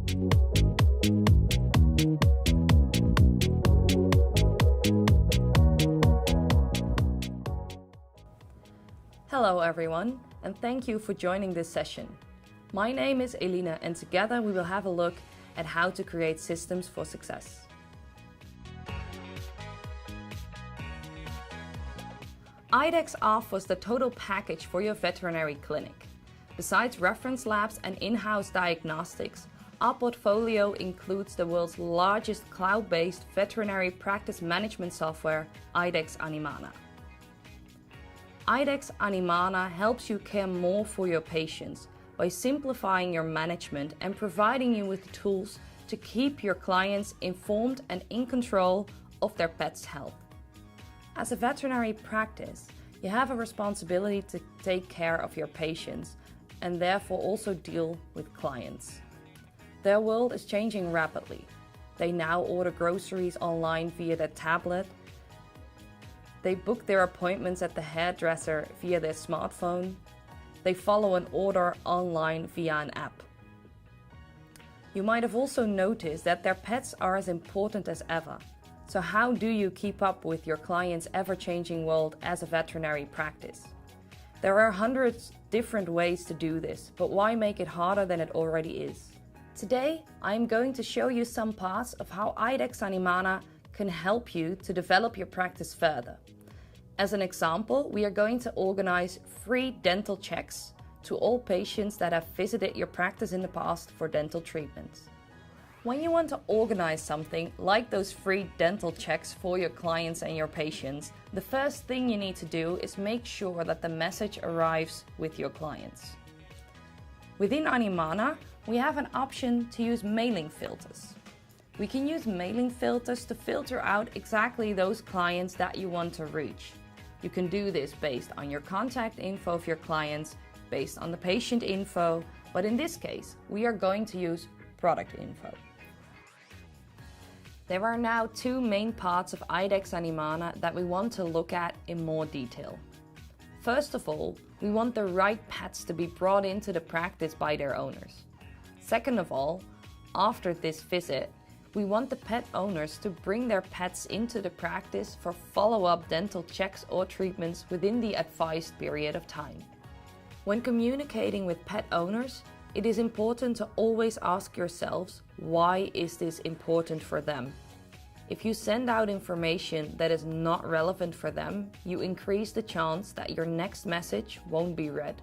Hello everyone, and thank you for joining this session. My name is Eline, and together we will have a look at how to create systems for success. IDEXX offers the total package for your veterinary clinic. Besides reference labs and in-house diagnostics, our portfolio includes the world's largest cloud-based veterinary practice management software, IDEXX Anumana. IDEXX Anumana helps you care more for your patients by simplifying your management and providing you with the tools to keep your clients informed and in control of their pet's health. As a veterinary practice, you have a responsibility to take care of your patients and therefore also deal with clients. Their world is changing rapidly. They now order groceries online via their tablet. They book their appointments at the hairdresser via their smartphone. They follow an order online via an app. You might have also noticed that their pets are as important as ever. So how do you keep up with your client's ever-changing world as a veterinary practice? There are hundreds of different ways to do this, but why make it harder than it already is? Today, I'm going to show you some parts of how IDEXX Anumana can help you to develop your practice further. As an example, we are going to organize free dental checks to all patients that have visited your practice in the past for dental treatments. When you want to organize something like those free dental checks for your clients and your patients, the first thing you need to do is make sure that the message arrives with your clients. Within Anumana, we have an option to use mailing filters. We can use mailing filters to filter out exactly those clients that you want to reach. You can do this based on your contact info of your clients, based on the patient info, but in this case, we are going to use product info. There are now two main parts of IDEXX Anumana that we want to look at in more detail. First of all, we want the right pets to be brought into the practice by their owners. Second of all, after this visit, we want the pet owners to bring their pets into the practice for follow-up dental checks or treatments within the advised period of time. When communicating with pet owners, it is important to always ask yourselves, why is this important for them? If you send out information that is not relevant for them, you increase the chance that your next message won't be read.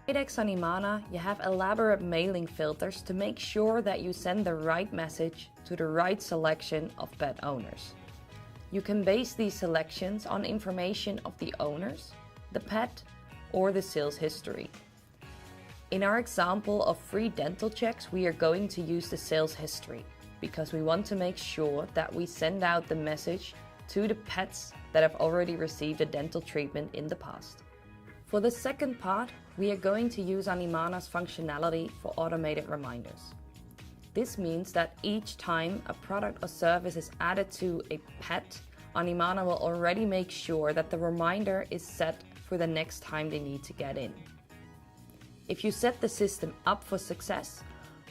IDEXX Anumana, you have elaborate mailing filters to make sure that you send the right message to the right selection of pet owners. You can base these selections on information of the owners, the pet, or the sales history. In our example of free dental checks, we are going to use the sales history because we want to make sure that we send out the message to the pets that have already received a dental treatment in the past. For the second part, we are going to use Anumana's functionality for automated reminders. This means that each time a product or service is added to a pet, Anumana will already make sure that the reminder is set for the next time they need to get in. If you set the system up for success,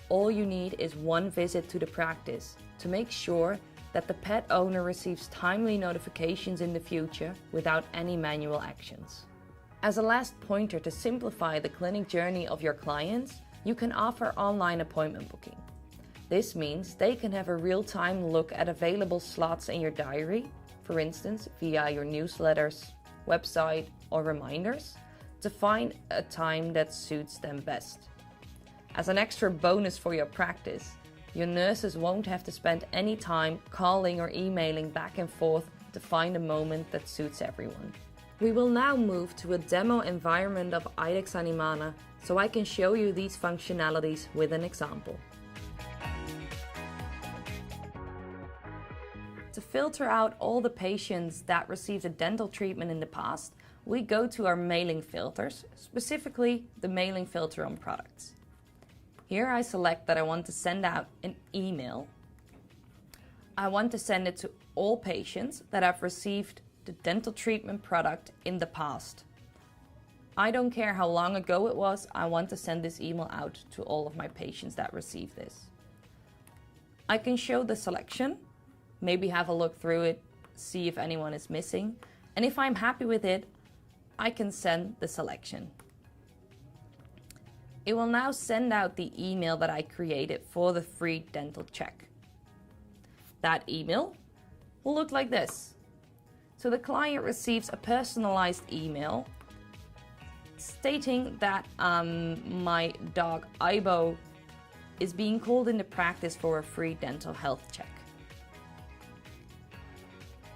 all you need is one visit to the practice to make sure that the pet owner receives timely notifications in the future without any manual actions. As a last pointer to simplify the clinic journey of your clients, you can offer online appointment booking. This means they can have a real-time look at available slots in your diary, for instance via your newsletters, website, or reminders, to find a time that suits them best. As an extra bonus for your practice, your nurses won't have to spend any time calling or emailing back and forth to find a moment that suits everyone. We will now move to a demo environment of IDEXX Anumana so I can show you these functionalities with an example. To filter out all the patients that received a dental treatment in the past, we go to our mailing filters, specifically the mailing filter on products. Here I select that I want to send out an email. I want to send it to all patients that have received the dental treatment product in the past. I don't care how long ago it was, I want to send this email out to all of my patients that receive this. I can show the selection, maybe have a look through it, see if anyone is missing, and if I'm happy with it, I can send the selection. It will now send out the email that I created for the free dental check. That email will look like this. So the client receives a personalized email stating that my dog Ibo is being called into practice for a free dental health check.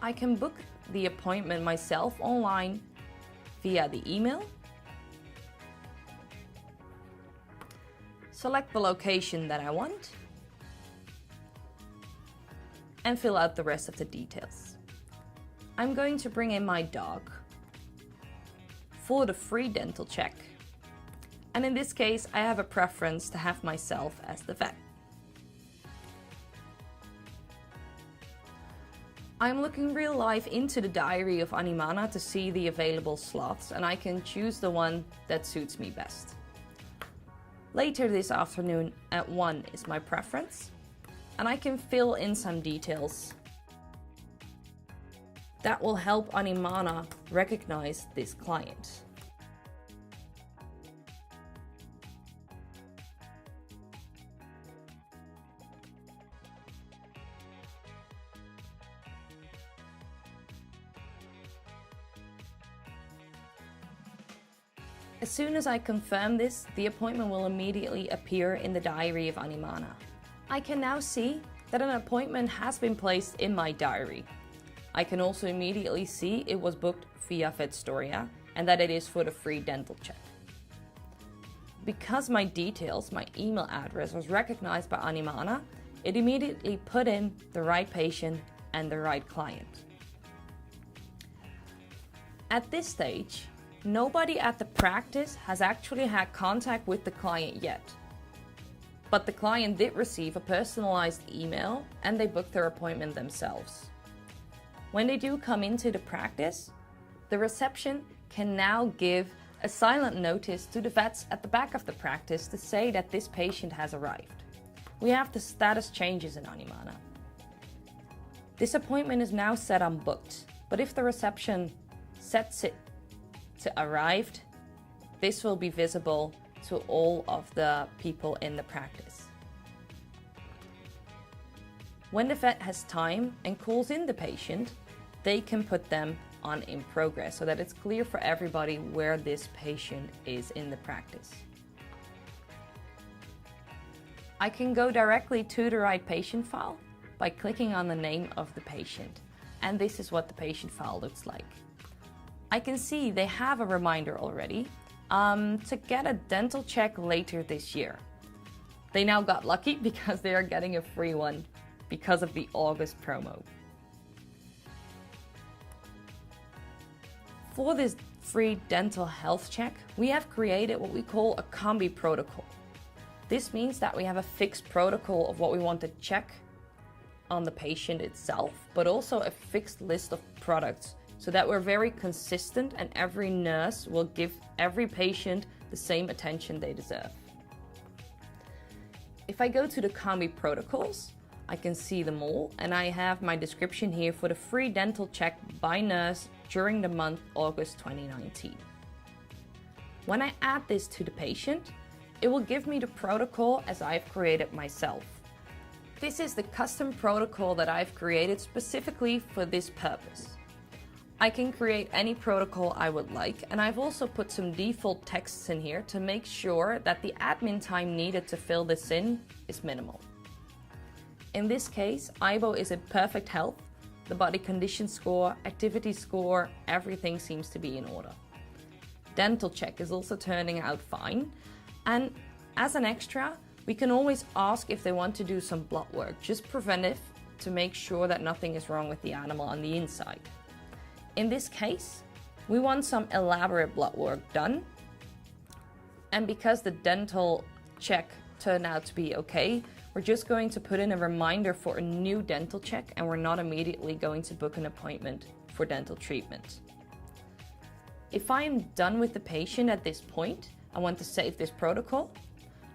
I can book the appointment myself online via the email, select the location that I want, and fill out the rest of the details. I'm going to bring in my dog for the free dental check. And in this case, I have a preference to have myself as the vet. I'm looking real live into the diary of Anumana to see the available slots, and I can choose the one that suits me best. Later this afternoon at 1 is my preference, and I can fill in some details that will help Anumana recognize this client. As soon as I confirm this, the appointment will immediately appear in the diary of Anumana. I can now see that an appointment has been placed in my diary. I can also immediately see it was booked via Vetstoria and that it is for the free dental check. Because my details, my email address was recognized by Anumana, it immediately put in the right patient and the right client. At this stage, nobody at the practice has actually had contact with the client yet. But the client did receive a personalized email and they booked their appointment themselves. When they do come into the practice, the reception can now give a silent notice to the vets at the back of the practice to say that this patient has arrived. We have the status changes in Anumana. This appointment is now set on booked, but if the reception sets it to arrived, this will be visible to all of the people in the practice. When the vet has time and calls in the patient, they can put them on in progress so that it's clear for everybody where this patient is in the practice. I can go directly to the right patient file by clicking on the name of the patient, and this is what the patient file looks like. I can see they have a reminder already to get a dental check later this year. They now got lucky because they are getting a free one because of the August promo. For this free dental health check, we have created what we call a combi protocol. This means that we have a fixed protocol of what we want to check on the patient itself, but also a fixed list of products so that we're very consistent and every nurse will give every patient the same attention they deserve. If I go to the combi protocols, I can see them all, and I have my description here for the free dental check by nurse during the month August 2019. When I add this to the patient, it will give me the protocol as I've created myself. This is the custom protocol that I've created specifically for this purpose. I can create any protocol I would like, and I've also put some default texts in here to make sure that the admin time needed to fill this in is minimal. In this case, Ibo is in perfect health. The body condition score, activity score, everything seems to be in order. Dental check is also turning out fine. And as an extra, we can always ask if they want to do some blood work, just preventive, to make sure that nothing is wrong with the animal on the inside. In this case, we want some elaborate blood work done. And because the dental check turned out to be okay, we're just going to put in a reminder for a new dental check, and we're not immediately going to book an appointment for dental treatment. If I am done with the patient at this point, I want to save this protocol,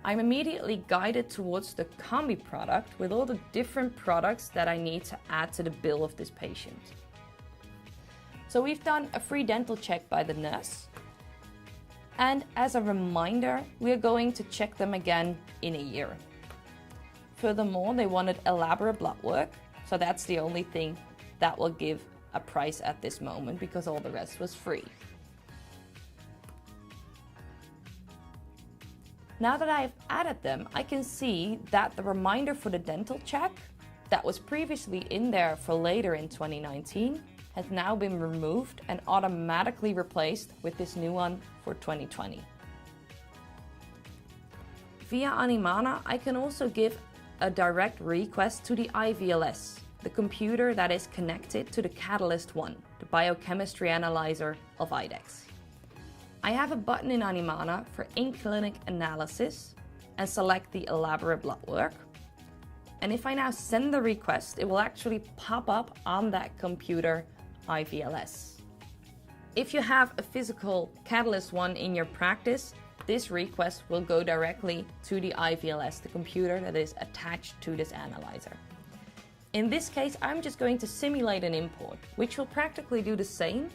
I'm immediately guided towards the combi product with all the different products that I need to add to the bill of this patient. So we've done a free dental check by the nurse. And as a reminder, we're going to check them again in a year. Furthermore, they wanted elaborate blood work, so that's the only thing that will give a price at this moment because all the rest was free. Now that I've added them, I can see that the reminder for the dental check that was previously in there for later in 2019 has now been removed and automatically replaced with this new one for 2020. Via Anumana, I can also give a direct request to the IVLS, the computer that is connected to the Catalyst 1, the biochemistry analyzer of IDEXX. I have a button in Anumana for in-clinic analysis and select the elaborate blood work. And if I now send the request, it will actually pop up on that computer IVLS. If you have a physical Catalyst 1 in your practice, this request will go directly to the IVLS, the computer that is attached to this analyzer. In this case, I'm just going to simulate an import, which will practically do the same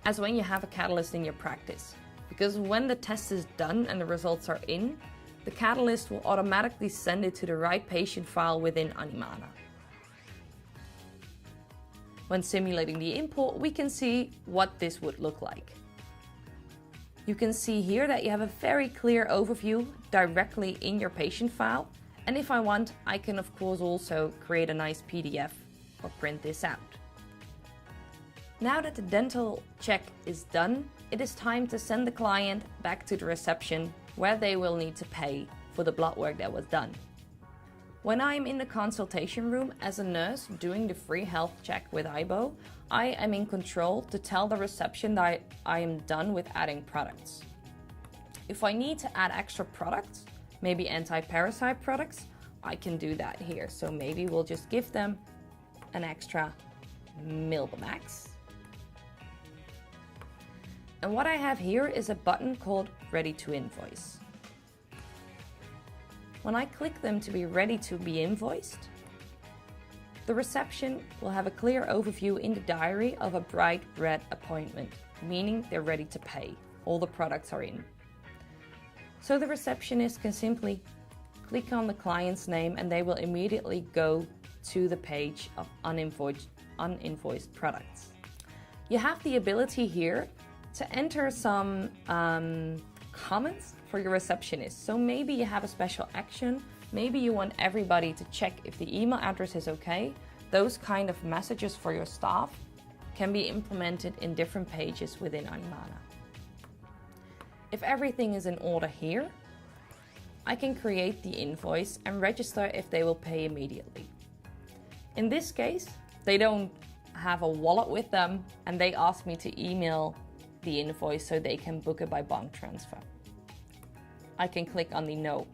as when you have a Catalyst in your practice. Because when the test is done and the results are in, the Catalyst will automatically send it to the right patient file within Anumana. When simulating the import, we can see what this would look like. You can see here that you have a very clear overview directly in your patient file. And if I want, I can of course also create a nice PDF or print this out. Now that the dental check is done, it is time to send the client back to the reception where they will need to pay for the blood work that was done. When I'm in the consultation room as a nurse doing the free health check with IBO, I am in control to tell the reception that I am done with adding products. If I need to add extra products, maybe anti-parasite products, I can do that here. So maybe we'll just give them an extra Milbamax. And what I have here is a button called Ready to Invoice. When I click them to be ready to be invoiced, the reception will have a clear overview in the diary of a bright red appointment, meaning they're ready to pay. All the products are in. So the receptionist can simply click on the client's name and they will immediately go to the page of uninvoiced products. You have the ability here to enter some comments for your receptionist. So maybe you have a special action, maybe you want everybody to check if the email address is okay. Those kind of messages for your staff can be implemented in different pages within Anumana. If everything is in order here, I can create the invoice and register if they will pay immediately. In this case, they don't have a wallet with them and they ask me to email the invoice so they can book it by bank transfer. I can click on the No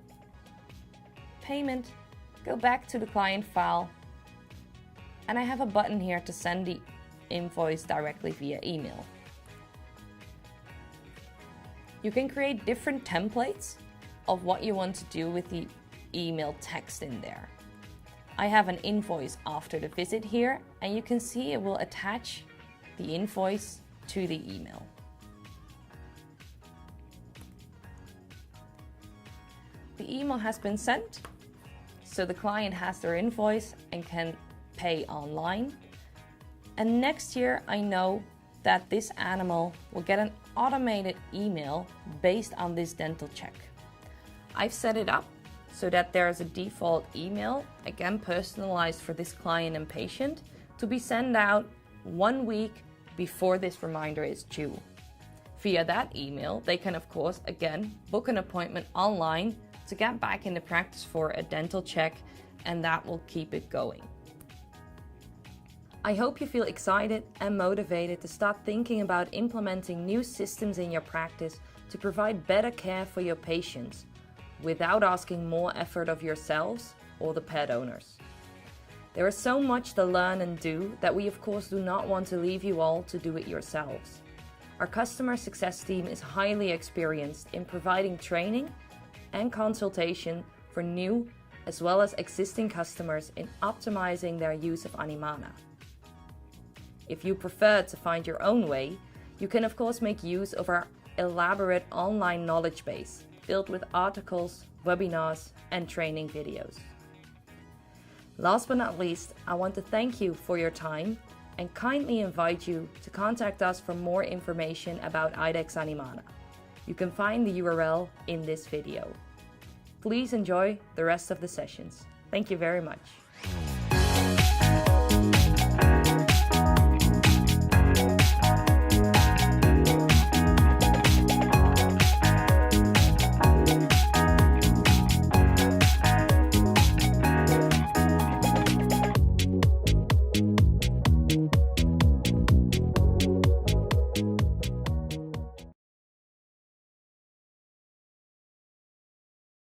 Payment, go back to the client file, and I have a button here to send the invoice directly via email. You can create different templates of what you want to do with the email text in there. I have an invoice after the visit here, and you can see it will attach the invoice to the email. The email has been sent, so the client has their invoice and can pay online. And next year I know that this animal will get an automated email based on this dental check. I've set it up so that there is a default email, again personalized for this client and patient, to be sent out 1 week before this reminder is due. Via that email, they can of course again book an appointment online to get back into practice for a dental check, and that will keep it going. I hope you feel excited and motivated to start thinking about implementing new systems in your practice to provide better care for your patients without asking more effort of yourselves or the pet owners. There is so much to learn and do that we of course do not want to leave you all to do it yourselves. Our customer success team is highly experienced in providing training and consultation for new as well as existing customers in optimizing their use of Anumana. If you prefer to find your own way, you can of course make use of our elaborate online knowledge base filled with articles, webinars, and training videos. Last but not least, I want to thank you for your time and kindly invite you to contact us for more information about IDEXX Anumana. You can find the URL in this video. Please enjoy the rest of the sessions. Thank you very much.